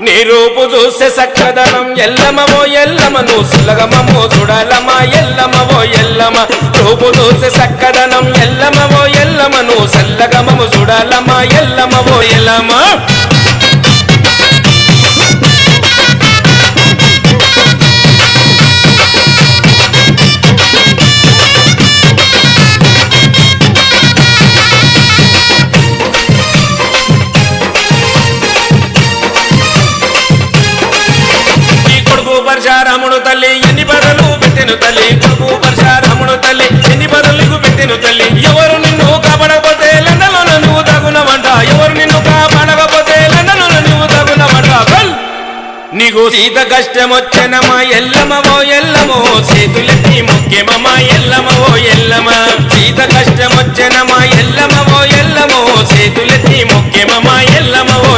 నీ రూపు చూసే సక్కదనం ఎల్లమవో ఎల్లమ నువ్వు సులగమమో చూడాలమా ఎల్లమవో ఎల్లమ రూపు చూసే సక్కదనం ఎల్లమవో ఎల్లమ నువ్వు సల్లగమము చూడాలమా ఎల్లమవో ఎల్లమ పరశురాముడు తల్లి ఎన్ని బదులు పెట్టెను తల్లి కొడుకు పరశురాముడు తల్లి ఎన్ని బదులకు పెట్టెను తల్లి ఎవరు నిన్ను కాపాడకపోతే లండలో నువ్వు తగునవంట ఎవరు నిన్ను కాపాడకపోతే లండలో నువ్వు తగునవంట నీకు సీత కష్టం వచ్చనమా ఎల్లమవో ఎల్లమో చేతులెత్తి ముఖ్యమమ్మా ఎల్లమవో ఎల్లమ సీత కష్టం వచ్చనమా ఎల్లమవో ఎల్లమో చేతులెత్తి ముఖ్యమమ్మా